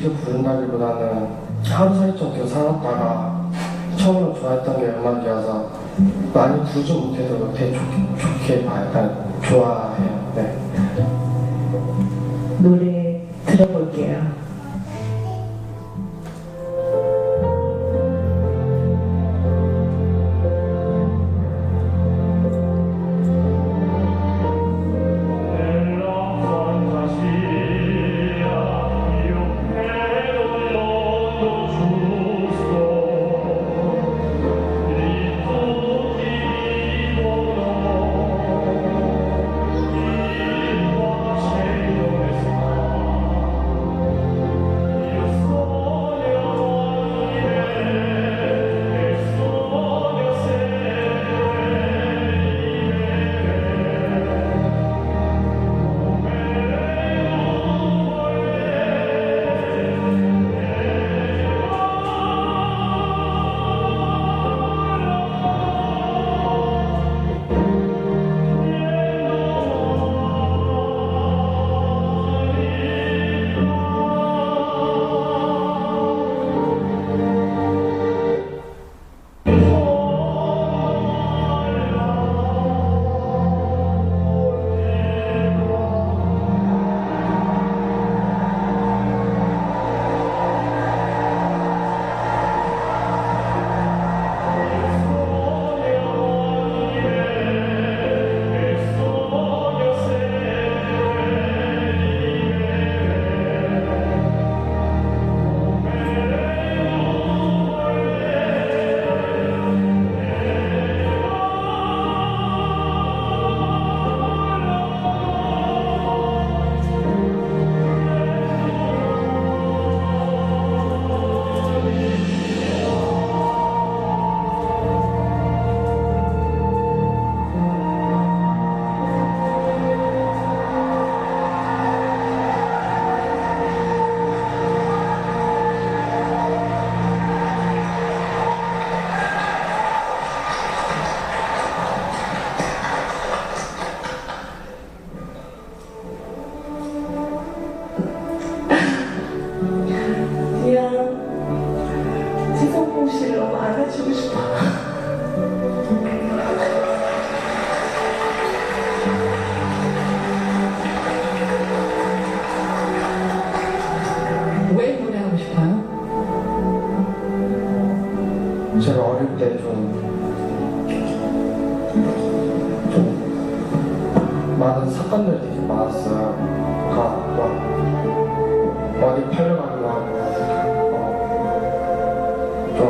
부른다기보다는 하루 살이 좀 계속 살았다가 처음으로 좋아했던 게 음악이어서 많이 부르지 못해도 되게 좋게 봐요. 그러니까 좋아해요. 네. 노래 들어볼게요. 제가 어릴 때 좀 많은 사건들이 되게 많았어요. 그러니까 뭐 어디 팔려가기도 하고 좀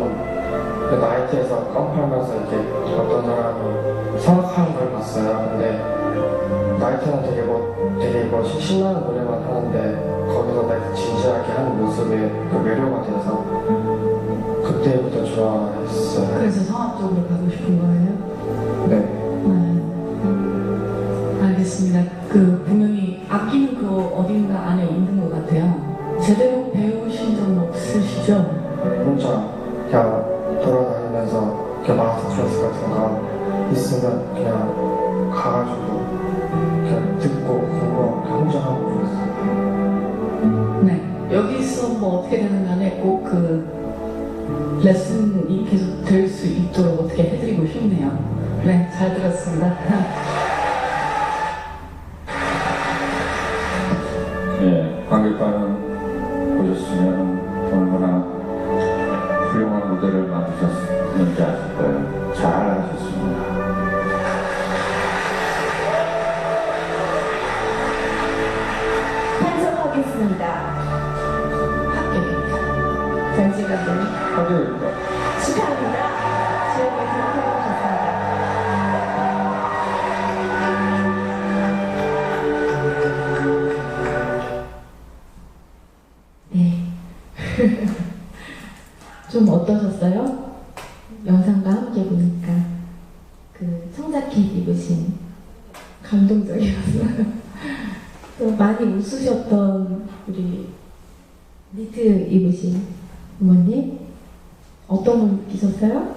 그 나이트에서 껌 팔면서 이렇게 어떤 사람이 성악하는 걸 봤어요. 근데 나이트는 되게 신나는 노래만 하는데 거기서 되게 진지하게 하는 모습에 그 매료가 돼서 그때부터 좋아했어요. 그래서 성악 쪽으로 가고 싶은 거예요? 네. 알겠습니다. 그 분명히 악기는 그 어딘가 안에 있는 것 같아요. 제대로 배우신 적은 없으시죠? 혼자 그냥 돌아다니면서 이렇게 마스터 클래스 같은 거 있으면 그냥 가가지고 그냥 듣고 공부하고 혼자 하고 그랬어요. 네. 여기서 뭐 어떻게 되는 간에 꼭 그 레슨이 계속 될 수 있도록 어떻게 해드리고 싶네요. 네, 잘 들었습니다. 예, 관객과는 보셨으면 얼마나 훌륭한 무대를 만드셨는지 아실 거예요. 잘 하셨습니다. 환송하겠습니다. 전직원들 축하합니다. 지역에서 해주셨습니다. 네. 좀 어떠셨어요? 영상과 함께 보니까 그 청자켓 입으신 감동적이었어요. 또 많이 웃으셨던 우리 니트 입으신 어머님 어떤 걸 느끼셨어요?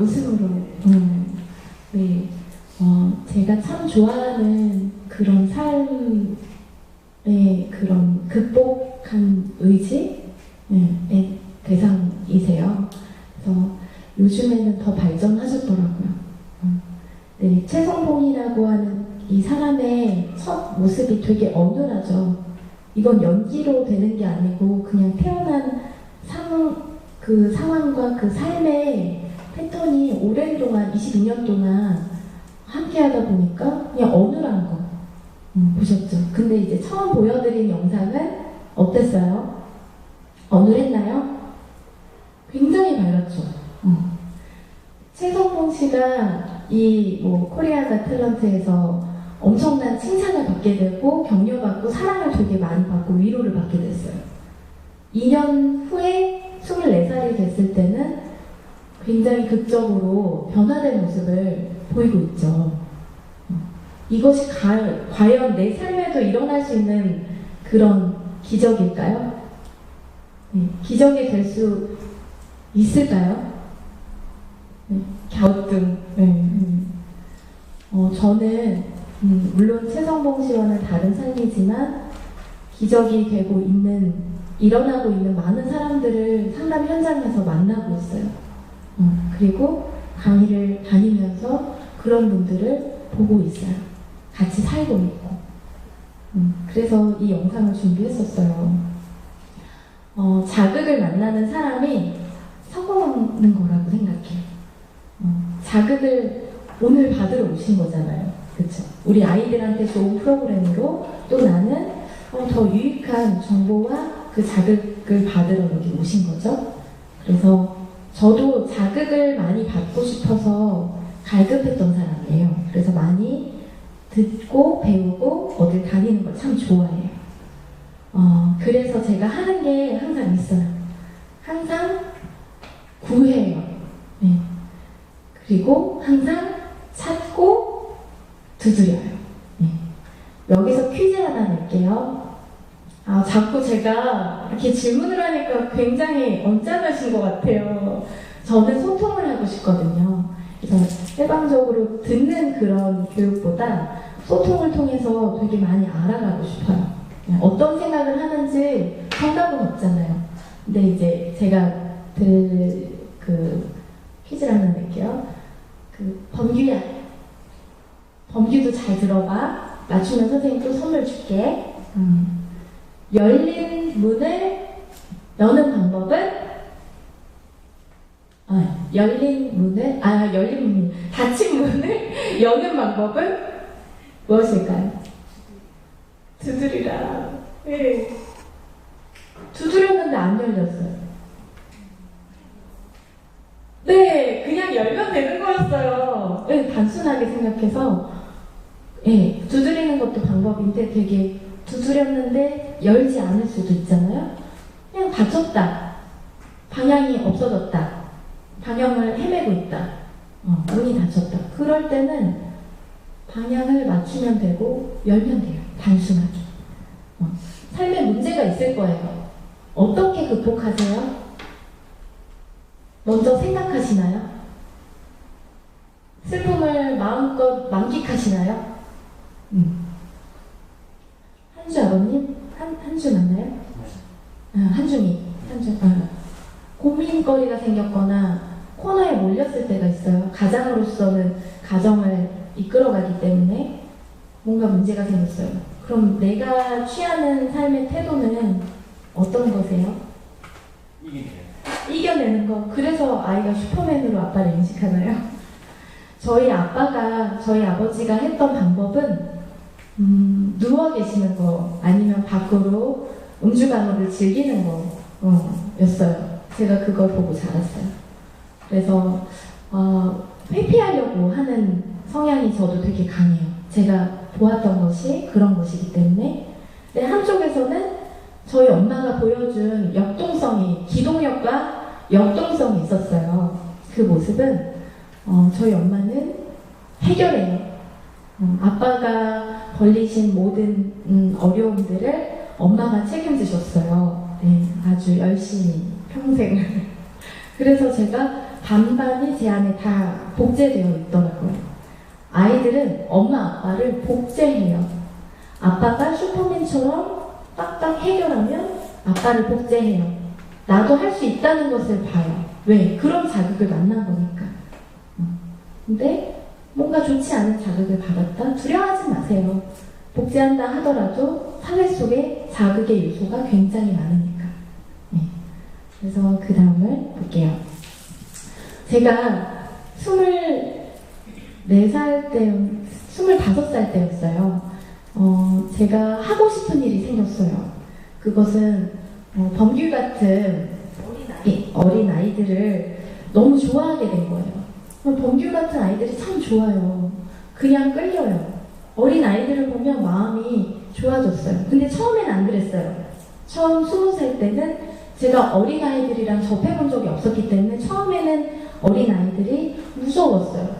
웃음으로. 네. 제가 참 좋아하는 그런 삶의 그런 극복한 의지의 대상이세요. 그래서 요즘에는 더 발전하셨더라고요. 네, 최성봉이라고 하는 이 사람의 첫 모습이 되게 어눌하죠. 이건 연기로 되는 게 아니고 그냥 태어난 그 상황과 그 삶의 패턴이 오랜 동안 22년 동안 함께 하다 보니까 그냥 어눌한 거 보셨죠? 근데 이제 처음 보여드린 영상은 어땠어요? 어눌했나요? 굉장히 밝았죠. 최성봉 씨가 이 코리아가 탤런트에서 엄청난 칭찬을 받게 되고 격려받고 사랑을 되게 많이 받고 위로를 받게 됐어요. 2년 후에 24살이 됐을 때는 굉장히 극적으로 변화된 모습을 보이고 있죠. 이것이 과연 내 삶에도 일어날 수 있는 그런 기적일까요? 네, 기적이 될 수 있을까요? 네, 갸우뚱. 저는 물론 최성봉 씨와는 다른 삶이지만 기적이 되고 일어나고 있는 많은 사람들을 상담 현장에서 만나고 있어요. 그리고 강의를 다니면서 그런 분들을 보고 있어요. 같이 살고 있고. 그래서 이 영상을 준비했었어요. 자극을 만나는 사람이 성공하는 거라고 생각해요. 자극을 오늘 받으러 오신 거잖아요. 그쵸? 우리 아이들한테 좋은 프로그램으로 또 나는 더 유익한 정보와 그 자극을 받으러 여기 오신 거죠. 그래서 저도 자극을 많이 받고 싶어서 갈급했던 사람이에요. 그래서 많이 듣고 배우고 어딜 다니는 걸 참 좋아해요. 그래서 제가 하는 게 항상 있어요. 항상 구해요. 네. 그리고 항상 찾고 두드려요. 네. 여기서 퀴즈 하나 낼게요. 자꾸 제가 이렇게 질문을 하니까 굉장히 언짢으신 것 같아요. 저는 소통을 하고 싶거든요. 그래서 일방적으로 듣는 그런 교육보다 소통을 통해서 되게 많이 알아가고 싶어요. 어떤 생각을 하는지 정답은 없잖아요. 근데 이제 제가 퀴즈를 하나 낼게요. 범규야. 범규도 잘 들어봐. 맞추면 선생님 또 선물 줄게. 열린 문을 여는 방법은? 닫힌 문을 여는 방법은 무엇일까요? 두드리라. 네. 두드렸는데 안 열렸어요. 네, 그냥 열면 되는 거였어요. 네, 단순하게 생각해서 두드리는 것도 방법인데 되게 두드렸는데 열지 않을 수도 있잖아요. 그냥 닫혔다. 방향이 없어졌다. 방향을 헤매고 있다. 문이 닫혔다. 그럴 때는 방향을 맞추면 되고 열면 돼요. 단순하게. 삶에 문제가 있을 거예요. 어떻게 극복하세요? 먼저 생각하시나요? 슬픔을 마음껏 만끽하시나요? 한주 아버님? 한주 맞나요? 한중이. 고민거리가 생겼거나 코너에 몰렸을 때가 있어요. 가장으로서는 가정을 이끌어가기 때문에 뭔가 문제가 생겼어요. 그럼 내가 취하는 삶의 태도는 어떤 거세요? 이겨내는 거. 그래서 아이가 슈퍼맨으로 아빠를 인식하나요? 저희 아버지가 했던 방법은 누워 계시는 거 아니면 밖으로 음주가무를 즐기는 거였어요. 제가 그걸 보고 자랐어요. 그래서 회피하려고 하는 성향이 저도 되게 강해요. 제가 보았던 것이 그런 것이기 때문에. 근데 한쪽에서는 저희 엄마가 보여준 기동력과 역동성이 있었어요. 그 모습은 저희 엄마는 해결해요. 아빠가 벌리신 모든 어려움들을 엄마가 책임지셨어요. 네, 아주 열심히 평생을. 그래서 제가 반반이 제 안에 다 복제되어 있더라고요. 아이들은 엄마 아빠를 복제해요. 아빠가 슈퍼맨처럼 딱딱 해결하면 아빠를 복제해요. 나도 할 수 있다는 것을 봐요. 왜? 그런 자극을 만난 거니까. 근데 뭔가 좋지 않은 자극을 받았다? 두려워하지 마세요. 복제한다 하더라도 사회 속에 자극의 요소가 굉장히 많으니까. 네. 그래서 그 다음을 볼게요. 제가 24살 때, 25살 때였어요. 제가 하고 싶은 일이 생겼어요. 그것은 범규 같은 어린 아이들을 너무 좋아하게 된 거예요. 범규 같은 아이들이 참 좋아요. 그냥 끌려요. 어린 아이들을 보면 마음이 좋아졌어요. 근데 처음엔 안 그랬어요. 처음 20살 때는 제가 어린 아이들이랑 접해본 적이 없었기 때문에 처음에는 어린 아이들이 무서웠어요.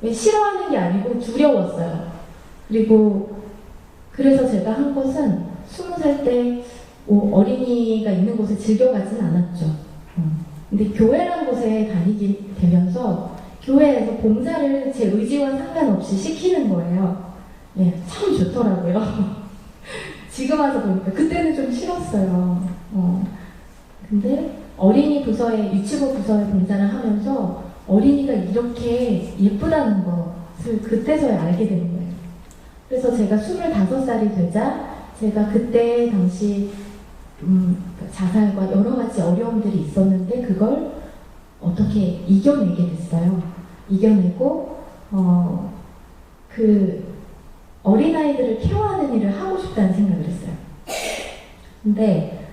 왜 싫어하는 게 아니고 두려웠어요. 그래서 제가 한 것은 20살 때 어린이가 있는 곳에 즐겨가진 않았죠. 근데 교회라는 곳에 다니게 되면서 교회에서 봉사를 제 의지와 상관없이 시키는 거예요. 네, 참 좋더라고요. 지금 와서 보니까 그때는 좀 싫었어요. 근데 어린이 부서에, 유치부 부서에 봉사를 하면서 어린이가 이렇게 예쁘다는 것을 그때서야 알게 되는 거예요. 그래서 제가 25살이 되자 제가 그때 당시 자살과 여러 가지 어려움들이 있었는데 그걸 어떻게 이겨내게 됐어요. 이겨내고 그 어린아이들을 케어하는 일을 하고 싶다는 생각을 했어요. 근데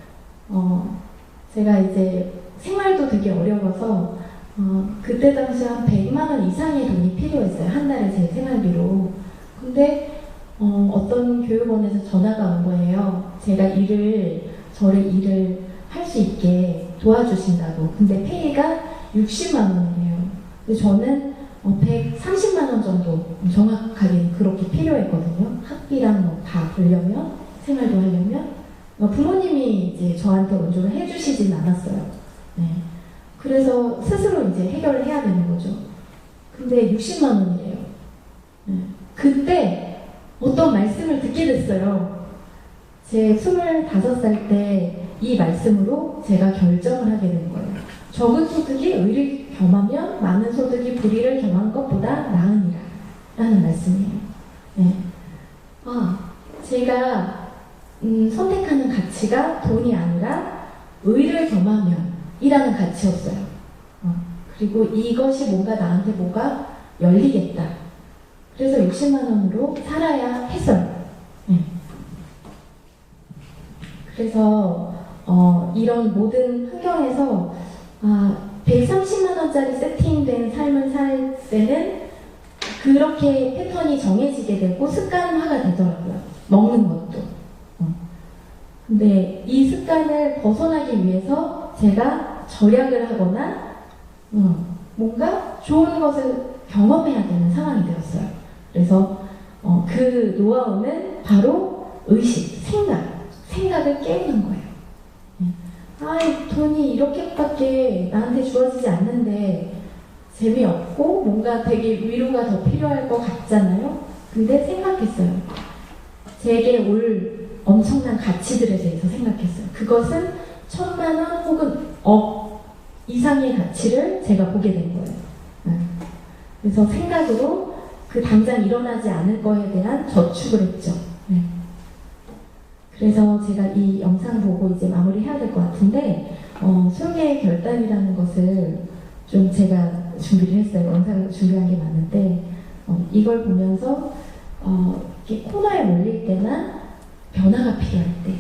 제가 이제 생활도 되게 어려워서 그때 당시 한 100만 원 이상의 돈이 필요했어요. 한 달에 제 생활비로. 근데 어떤 교육원에서 전화가 온 거예요. 저를 일을 할 수 있게 도와주신다고. 근데 페이가 60만 원이에요. 근데 저는 130만 원 정도 정확하게 그렇게 필요했거든요. 학비랑 뭐 다 보려면, 생활도 하려면. 부모님이 이제 저한테 원조를 해주시진 않았어요. 네. 그래서 스스로 이제 해결을 해야 되는 거죠. 근데 60만 원이래요. 네. 그때 어떤 말씀을 듣게 됐어요. 제 25살 때 이 말씀으로 제가 결정을 하게 된 거예요. 적은 소득이 의를 겸하면 많은 소득이 불의를 겸한 것보다 나으니라 라는 말씀이에요. 네. 제가 선택하는 가치가 돈이 아니라 의를 겸하면 이라는 가치였어요. 그리고 이것이 뭔가 나한테 뭐가 열리겠다. 그래서 60만 원으로 살아야 했어요. 네. 그래서 이런 모든 환경에서 130만 원짜리 세팅된 삶을 살 때는 그렇게 패턴이 정해지게 되고 습관화가 되더라고요. 먹는 것도. 근데 이 습관을 벗어나기 위해서 제가 절약을 하거나 뭔가 좋은 것을 경험해야 되는 상황이 되었어요. 그래서 그 노하우는 바로 의식, 생각을 깨우는 거예요. 돈이 이렇게밖에 나한테 주어지지 않는데 재미없고 뭔가 되게 위로가 더 필요할 것 같잖아요. 근데 생각했어요. 제게 올 엄청난 가치들에 대해서 생각했어요. 그것은 1,000만 원 혹은 억 이상의 가치를 제가 보게 된 거예요. 그래서 생각으로 그 당장 일어나지 않을 거에 대한 저축을 했죠. 그래서 제가 이 영상 보고 이제 마무리해야 될 것 같은데 소유의 결단이라는 것을 좀 제가 준비를 했어요. 영상을 준비한 게 많은데 이걸 보면서 이렇게 코너에 몰릴 때나 변화가 필요할 때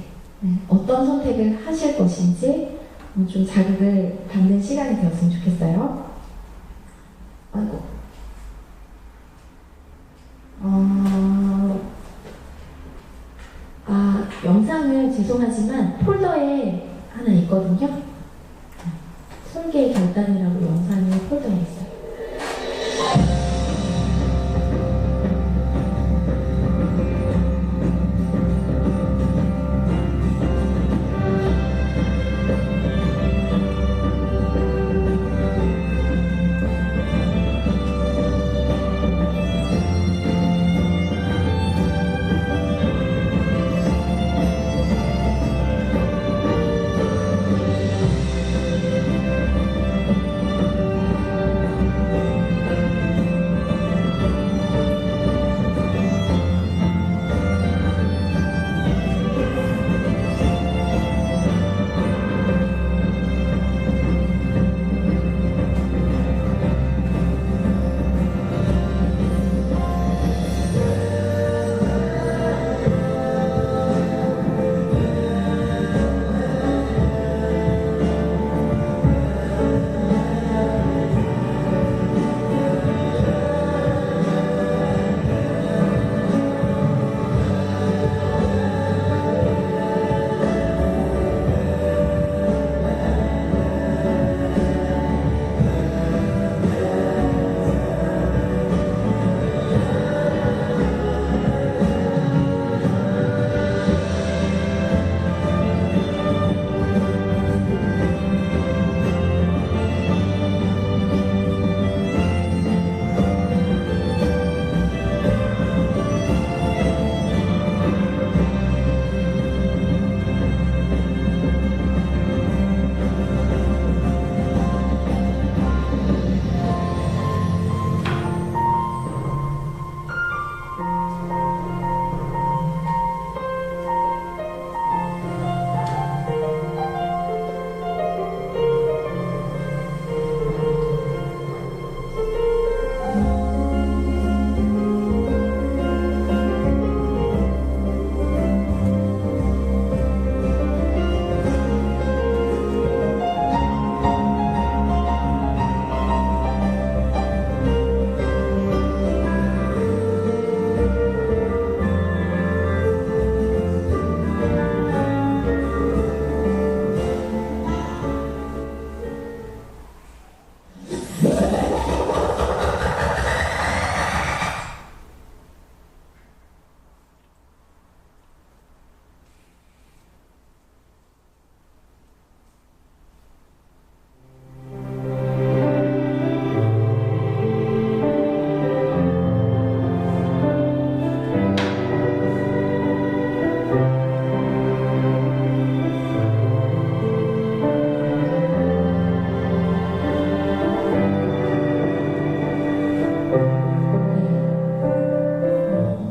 어떤 선택을 하실 것인지 좀 자극을 받는 시간이 되었으면 좋겠어요. 아이고. 영상을 죄송하지만 폴더에 하나 있거든요. 설계의 결단이라고 영상이 폴더에 있어요.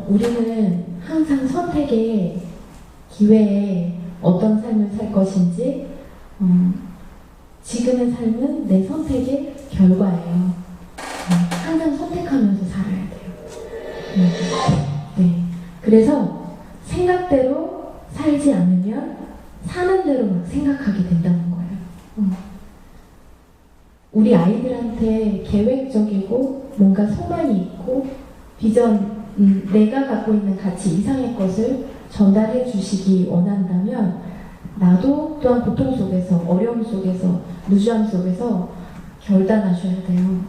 우리는 항상 선택의 기회에 어떤 삶을 살 것인지, 지금의 삶은 내 선택의 결과예요. 항상 선택하면서 살아야 돼요. 네. 그래서 생각대로 살지 않으면 사는 대로 막 생각하게 된다는 거예요. 우리 아이들한테 계획적이고 뭔가 소망이 있고 비전, 내가 갖고 있는 가치 이상의 것을 전달해 주시기 원한다면 나도 또한 고통 속에서, 어려움 속에서, 무주함 속에서 결단하셔야 돼요.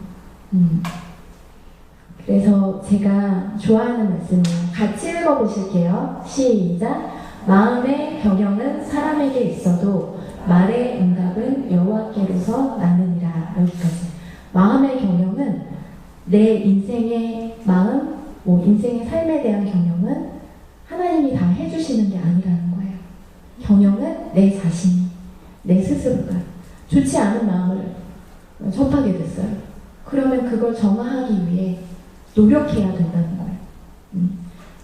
그래서 제가 좋아하는 말씀이에요. 같이 읽어보실게요. 시작. 마음의 경영은 사람에게 있어도 말의 응답은 여호와께로서 나느니라. 여기까지. 마음의 경영은 내 인생의 마음, 인생의 삶에 대한 경영은 하나님이 다 해주시는 게 아니라는 거예요. 경영은 내 자신이, 내 스스로가 좋지 않은 마음을 접하게 됐어요. 그러면 그걸 정화하기 위해 노력해야 된다는 거예요.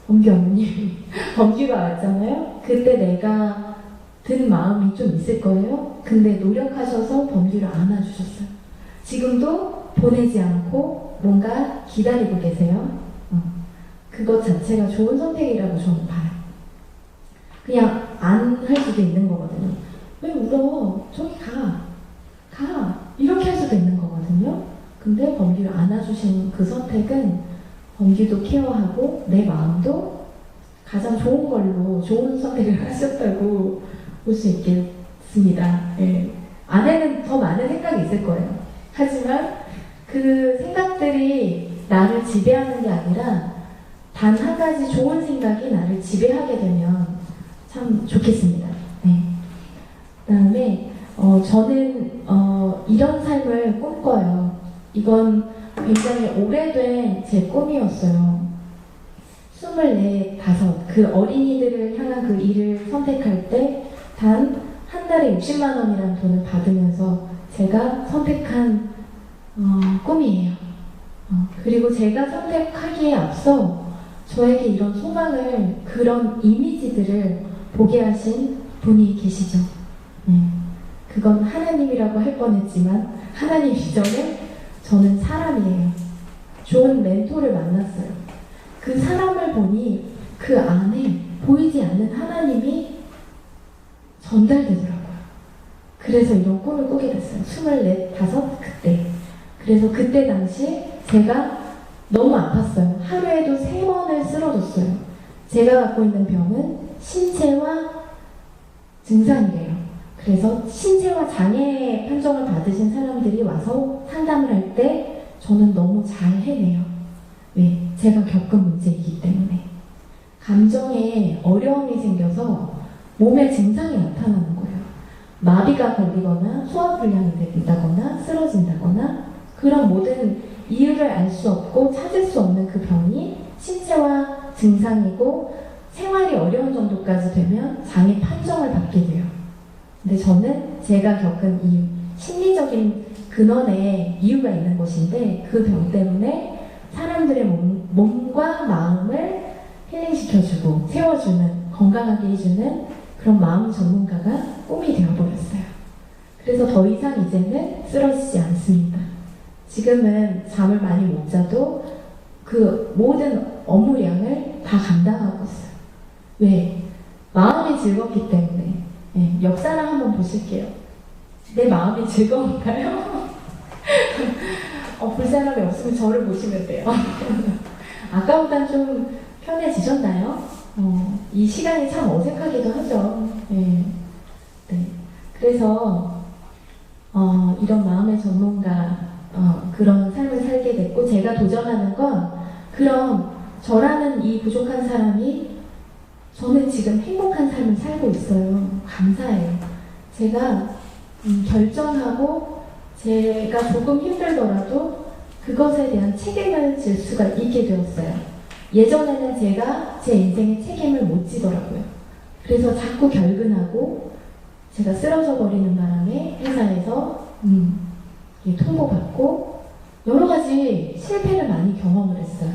범규 어머님, 범규가 왔잖아요. 그때 내가 든 마음이 좀 있을 거예요. 근데 노력하셔서 범규를 안아주셨어요. 지금도 보내지 않고 뭔가 기다리고 계세요. 그것 자체가 좋은 선택이라고 저는 봐요. 그냥 안 할 수도 있는 거거든요. 왜 울어? 저기 가. 이렇게 할 수도 있는 거거든요. 근데 범규를 안아주신 그 선택은 범규도 케어하고 내 마음도 가장 좋은 걸로 좋은 선택을 하셨다고 볼 수 있겠습니다. 예. 안에는 더 많은 생각이 있을 거예요. 하지만 그 생각들이 나를 지배하는 게 아니라 단 한 가지 좋은 생각이 나를 지배하게 되면 참 좋겠습니다. 네. 그 다음에 저는 이런 삶을 꿈꿔요. 이건 굉장히 오래된 제 꿈이었어요. 24, 5 그 어린이들을 향한 그 일을 선택할 때 단 한 달에 60만 원이라는 돈을 받으면서 제가 선택한 꿈이에요. 그리고 제가 선택하기에 앞서 저에게 이런 소망을, 그런 이미지들을 보게 하신 분이 계시죠. 네. 그건 하나님이라고 할 뻔했지만 하나님 이전에 저는 사람이에요. 좋은 멘토를 만났어요. 그 사람을 보니 그 안에 보이지 않는 하나님이 전달되더라고요. 그래서 이런 꿈을 꾸게 됐어요. 24, 5 그때. 그래서 그때 당시 제가 너무 아팠어요. 하루에도 3번을 쓰러졌어요. 제가 갖고 있는 병은 신체화 증상이래요. 그래서 신체화 장애 판정을 받으신 사람들이 와서 상담을 할 때 저는 너무 잘 해내요. 왜? 제가 겪은 문제이기 때문에. 감정에 어려움이 생겨서 몸에 증상이 나타나는 거예요. 마비가 걸리거나 소화불량이 된다거나 쓰러진다거나 그런 모든 이유를 알 수 없고 찾을 수 없는 그 병이 신체화 증상이고 생활이 어려운 정도까지 되면 장애 판정을 받게 돼요. 근데 저는 제가 겪은 이유, 심리적인 근원에 이유가 있는 것인데 그 병 때문에 사람들의 몸과 마음을 힐링시켜주고 세워주는, 건강하게 해주는 그런 마음 전문가가 꿈이 되어버렸어요. 그래서 더 이상 이제는 쓰러지지 않습니다. 지금은 잠을 많이 못 자도 그 모든 업무량을 다 감당하고 있어요. 왜? 마음이 즐겁기 때문에. 네, 역사를 한번 보실게요. 내 마음이 즐거운가요? 볼 사람이 없으면 저를 보시면 돼요. 아까보단 좀 편해지셨나요? 이 시간이 참 어색하기도 하죠. 네. 네. 그래서 이런 마음의 전문가 그런 삶을 살게 됐고 제가 도전하는 건 그럼 저라는 이 부족한 사람이 저는 지금 행복한 삶을 살고 있어요. 감사해요. 제가 결정하고 제가 조금 힘들더라도 그것에 대한 책임을 질 수가 있게 되었어요. 예전에는 제가 제 인생의 책임을 못 지더라고요. 그래서 자꾸 결근하고 제가 쓰러져 버리는 바람에 회사에서 통보받고 여러 가지 실패를 많이 경험을 했어요.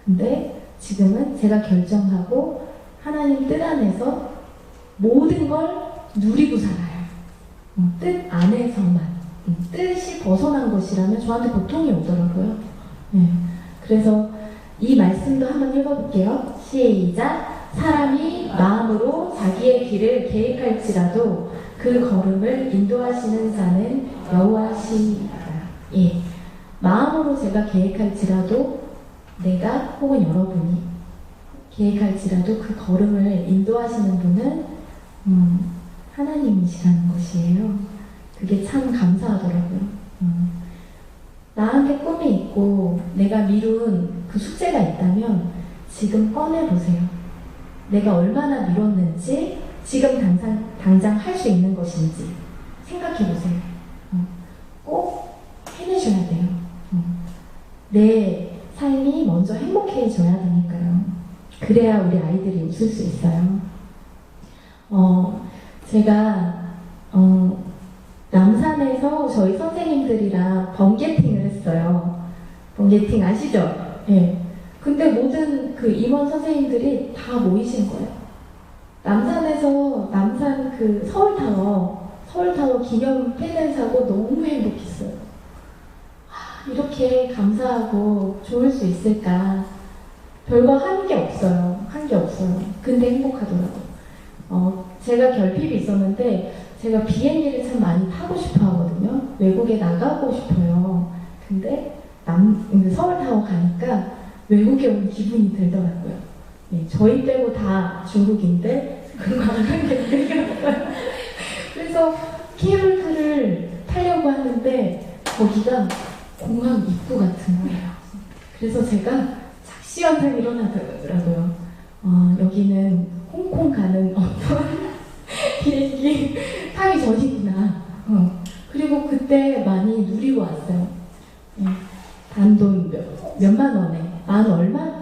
근데 지금은 제가 결정하고 하나님 뜻 안에서 모든 걸 누리고 살아요. 뜻 안에서만. 뜻이 벗어난 것이라면 저한테 고통이 오더라고요. 네. 그래서 이 말씀도 한번 읽어볼게요. 시작! 사람이 마음으로 자기의 길을 계획할지라도 그 걸음을 인도하시는 자는 여호와시니라. 예. 마음으로 제가 계획할지라도 내가 혹은 여러분이 계획할지라도 그 걸음을 인도하시는 분은 하나님이시라는 것이에요. 그게 참 감사하더라고요. 나한테 꿈이 있고 내가 미룬 그 숙제가 있다면 지금 꺼내보세요. 내가 얼마나 미뤘는지 지금 당장 할 수 있는 것인지 생각해보세요. 꼭 해내셔야 돼요. 내 삶이 먼저 행복해져야 되니까요. 그래야 우리 아이들이 웃을 수 있어요. 제가 남산에서 저희 선생님들이랑 번개팅을 했어요. 번개팅 아시죠? 예. 근데 모든 그 임원 선생님들이 다 모이신 거예요. 남산에서 남산 그 서울타워 기념 패널 사고 너무 행복했어요. 이렇게 감사하고 좋을 수 있을까? 별거 한 게 없어요. 근데 행복하더라고요. 제가 결핍이 있었는데 제가 비행기를 참 많이 타고 싶어 하거든요. 외국에 나가고 싶어요. 근데 서울타워 가니까 외국에 온 기분이 들더라고요. 네, 저희 빼고 다 중국인데 그거 안 하는 게 느꼈어요. 그래서 케이블카를 타려고 하는데 거기가 공항 입구 같은 거예요. 그래서 제가 착시현상이 일어나더라고요. 여기는 홍콩 가는 어떤 비행기 타기 전이구나. 그리고 그때 많이 누리고 왔어요. 단돈 몇만 원에. 만 얼마?